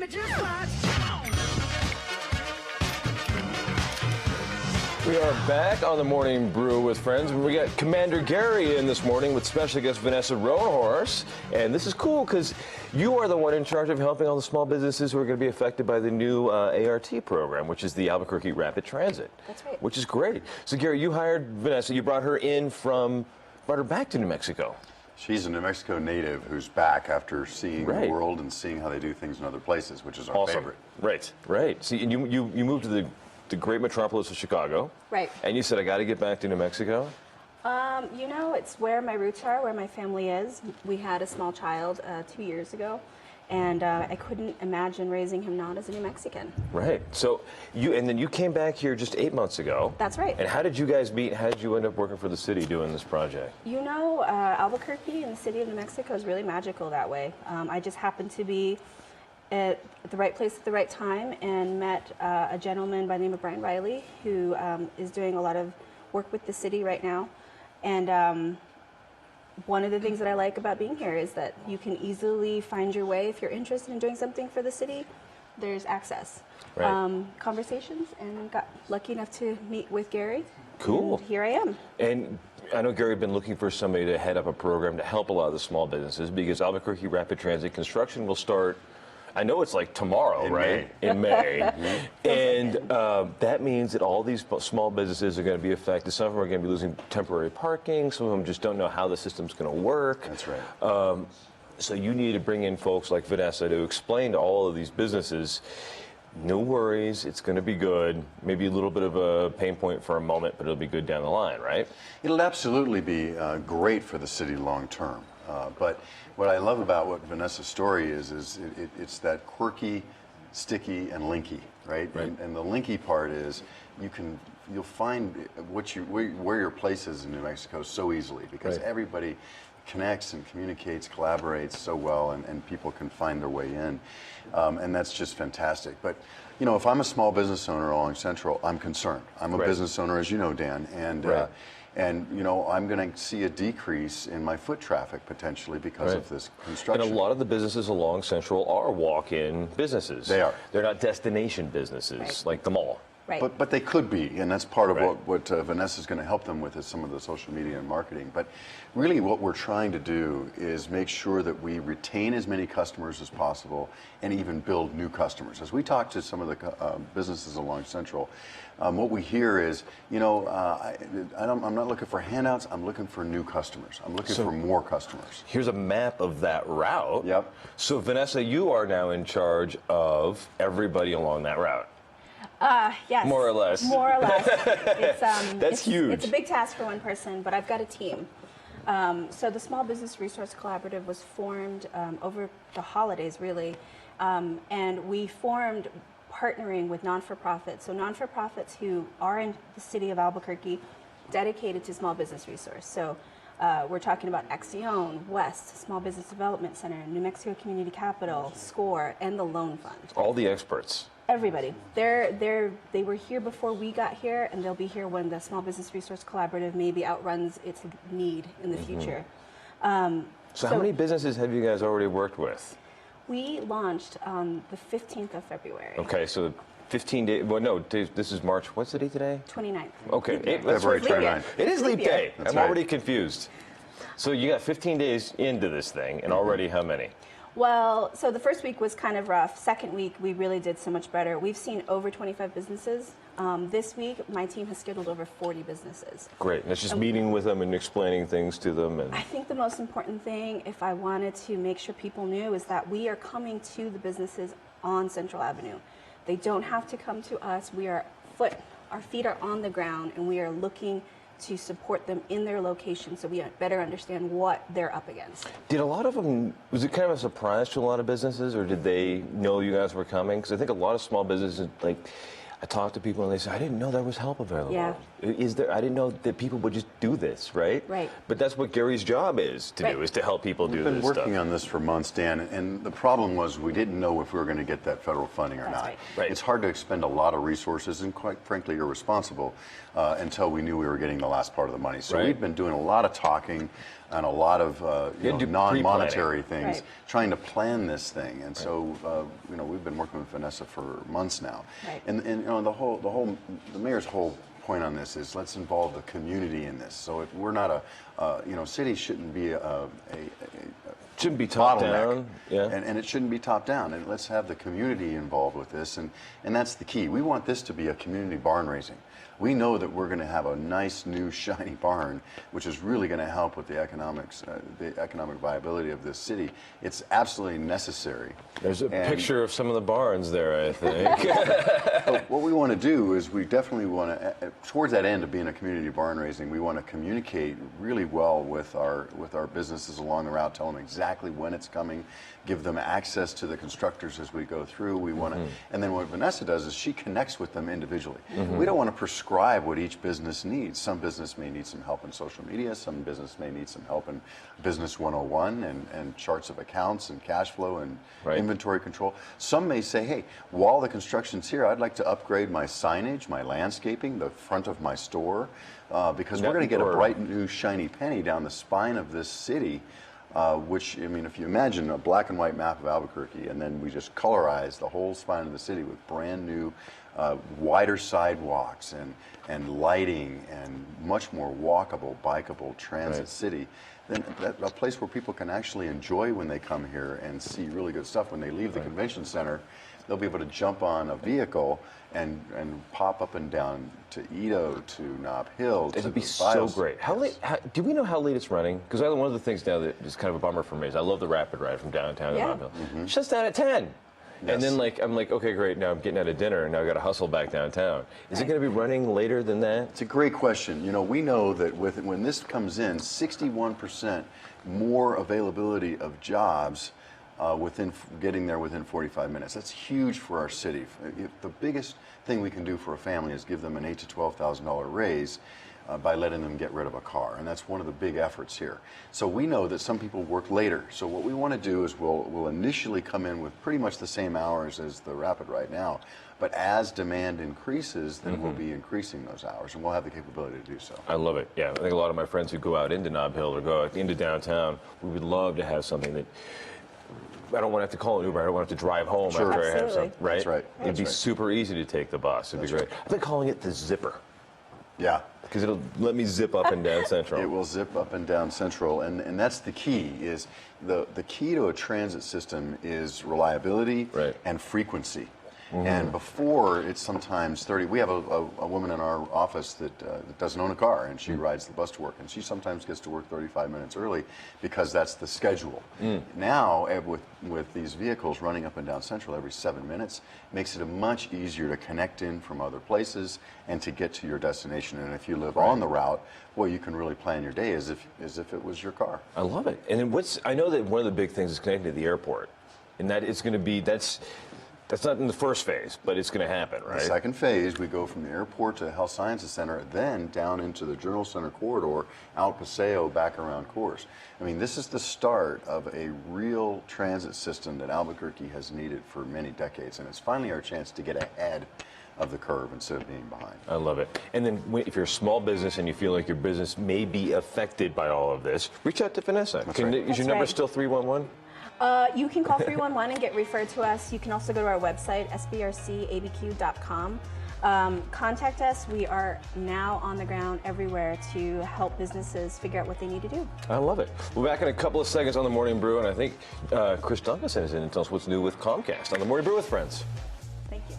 just watch. We are back on the Morning Brew with friends. We got Commander Gary in this morning with special guest Vanessa Roanhorse. And this is cool because you are the one in charge of helping all the small businesses who are going to be affected by the new ART program, which is the Albuquerque Rapid Transit. That's right. Which is great. So Gary, you hired Vanessa, you brought her back to New Mexico. She's a New Mexico native who's back after seeing Right. the world and seeing how they do things in other places, which is our Awesome. favorite. Right. See, and you moved to the great metropolis of Chicago. Right. And you said, I got to get back to New Mexico. You know, it's where my roots are, where my family is. We had a small child 2 years ago, and I couldn't imagine raising him not as a New Mexican. Right. So then you came back here just 8 months ago. That's right. And how did you guys meet? How did you end up working for the city doing this project? You know, Albuquerque and the city of New Mexico is really magical that way. I just happened to be at the right place at the right time and met a gentleman by the name of Brian Riley, who is doing a lot of work with the city right now. And one of the things that I like about being here is that you can easily find your way. If you're interested in doing something for the city, there's access. Right. Conversations, and got lucky enough to meet with Gary. Cool. And here I am. And I know Gary had been looking for somebody to head up a program to help a lot of the small businesses because Albuquerque Rapid Transit construction will start, I know it's like tomorrow, In right? In May. And that means that all these small businesses are going to be affected. Some of them are going to be losing temporary parking. Some of them just don't know how the system's going to work. That's right. So you need to bring in folks like Vanessa to explain to all of these businesses, no worries, it's going to be good. Maybe a little bit of a pain point for a moment, but it'll be good down the line, right? It'll absolutely be great for the city long term. But what I love about what Vanessa's story is it's that quirky, sticky, and linky, right? Right. And the linky part is you'll find where your place is in New Mexico so easily because Right. everybody connects and communicates, collaborates so well, and people can find their way in. And that's just fantastic. But, you know, if I'm a small business owner along Central, I'm concerned. I'm a Right. business owner, as you know, Dan, and Right. and you know, I'm going to see a decrease in my foot traffic potentially because Right. of this construction. And a lot of the businesses along Central are walk-in businesses. They are. They're not destination businesses Right. like the mall. Right. But they could be, and that's part of Right. what Vanessa's going to help them with is some of the social media and marketing. But really what we're trying to do is make sure that we retain as many customers as possible and even build new customers. As we talk to some of the businesses along Central, what we hear is, you know, I'm not looking for handouts, I'm looking for new customers. I'm looking for more customers. Here's a map of that route. Yep. So Vanessa, you are now in charge of everybody along that route. Yes. More or less. More or less. It's huge. It's a big task for one person, but I've got a team. So the Small Business Resource Collaborative was formed over the holidays, really, and we formed partnering with non-for-profits. So non-for-profits who are in the city of Albuquerque, dedicated to small business resource. So we're talking about Acción, West, Small Business Development Center, New Mexico Community Capital, SCORE, and the Loan Fund. All the experts. Everybody. They were here before we got here, and they'll be here when the Small Business Resource Collaborative maybe outruns its need in the future. So how many businesses have you guys already worked with? We launched on the 15th of February. Okay, so 15 days. Well, no, this is March. What's the date today? 29th. Okay, February Leap year. 29th. It is leap Leap year. day. That's I'm right. already confused. So you got 15 days into this thing, and already how many? Well, so the first week was kind of rough. Second week, we really did so much better. We've seen over 25 businesses. This week, my team has scheduled over 40 businesses. Great. And it's just meeting with them and explaining things to them. And I think the most important thing, if I wanted to make sure people knew, is that we are coming to the businesses on Central Avenue. They don't have to come to us. Our feet are on the ground, and we are looking to support them in their location so we better understand what they're up against. did a lot of them, was it kind of a surprise to a lot of businesses, or did they know you guys were coming? Because I think a lot of small businesses, like, I talk to people and they say, I didn't know there was help available. Yeah. I didn't know that people would just do this, right? Right. But that's what Gary's job is to do, Right. is to help people do We've this been stuff. working on this for months, Dan, and the problem was we didn't know if we were going to get that federal funding or That's not. right. Right. It's hard to expend a lot of resources and, quite frankly, irresponsible until we knew we were getting the last part of the money. So Right. we've been doing a lot of talking, and a lot of You had to do non-monetary things, Right. trying to plan this thing. And so we've been working with Vanessa for months now. Right. And the mayor's whole point on this is let's involve the community in this. So if we're not city shouldn't be Shouldn't be top bottleneck. down. Yeah. And it shouldn't be top down. And let's have the community involved with this. And that's the key. We want this to be a community barn raising. We know that we're going to have a nice new shiny barn, which is really going to help with the economic viability of this city. It's absolutely necessary. There's a picture of some of the barns there, I think. But what we want to do is we definitely want to, towards that end of being a community barn raising, we want to communicate really well with our businesses along the route, tell them exactly when it's coming, give them access to the constructors as we go through. We want to, and then what Vanessa does is she connects with them individually. We don't want to prescribe what each business needs. Some business may need some help in social media. Some business may need some help in Business 101 and charts of accounts and cash flow and inventory control. Some may say, hey, while the construction's here, I'd like to upgrade my signage, my landscaping, the front of my store, because we're going to get a bright new shiny penny down the spine of this city. Which, I mean, if you imagine a black and white map of Albuquerque, and then we just colorize the whole spine of the city with brand new, wider sidewalks and lighting and much more walkable, bikeable transit city, then a place where people can actually enjoy when they come here and see really good stuff. When they leave the convention center, they'll be able to jump on a vehicle and pop up and down to Edo, to Nob Hill. It'd be so great. How late? Do we know how late it's running? Because one of the things now that is kind of a bummer for me is I love the rapid ride from downtown to Nob Hill. It's just down at 10. And then I'm like, okay, great. Now I'm getting out of dinner, and now I got to hustle back downtown. Is it going to be running later than that? It's a great question. We know that when this comes in, 61% more availability of jobs getting there within 45 minutes. That's huge for our city. The biggest thing we can do for a family is give them an $8,000 to $12,000 raise by letting them get rid of a car, and that's one of the big efforts here. So we know that some people work later. So what we want to do is we'll initially come in with pretty much the same hours as the rapid right now, but as demand increases, then we'll be increasing those hours, and we'll have the capability to do so. I love it. Yeah, I think a lot of my friends who go out into Nob Hill or go out into downtown, we would love to have something that I don't want to have to call an Uber. I don't want to have to drive home after I have something. Right? That's right. It'd be super easy to take the bus. It'd be great. I've been calling it the zipper. Yeah. Because it'll let me zip up and down Central. It will zip up and down Central, and that's the key. Is the key to a transit system is reliability and frequency. And before, it's sometimes 30. We have a woman in our office that doesn't own a car, and she rides the bus to work, and she sometimes gets to work 35 minutes early because that's the schedule. Now, with these vehicles running up and down Central every 7 minutes, makes it much easier to connect in from other places and to get to your destination. And if you live on the route, well, you can really plan your day as if it was your car. I love it. And then I know that one of the big things is connecting to the airport, and that it's going to be That's not in the first phase, but it's going to happen, right? The second phase, we go from the airport to the Health Sciences Center, then down into the Journal Center corridor, out Paseo, back around Coors. I mean, this is the start of a real transit system that Albuquerque has needed for many decades, and it's finally our chance to get ahead of the curve instead of being behind. I love it. And then if you're a small business and you feel like your business may be affected by all of this, reach out to Vanessa. Is your number still 311? You can call 311 and get referred to us. You can also go to our website, sbrcabq.com. Contact us. We are now on the ground everywhere to help businesses figure out what they need to do. I love it. We're back in a couple of seconds on the Morning Brew, and I think Chris Duncan is in and tell us what's new with Comcast on the Morning Brew with Friends. Thank you.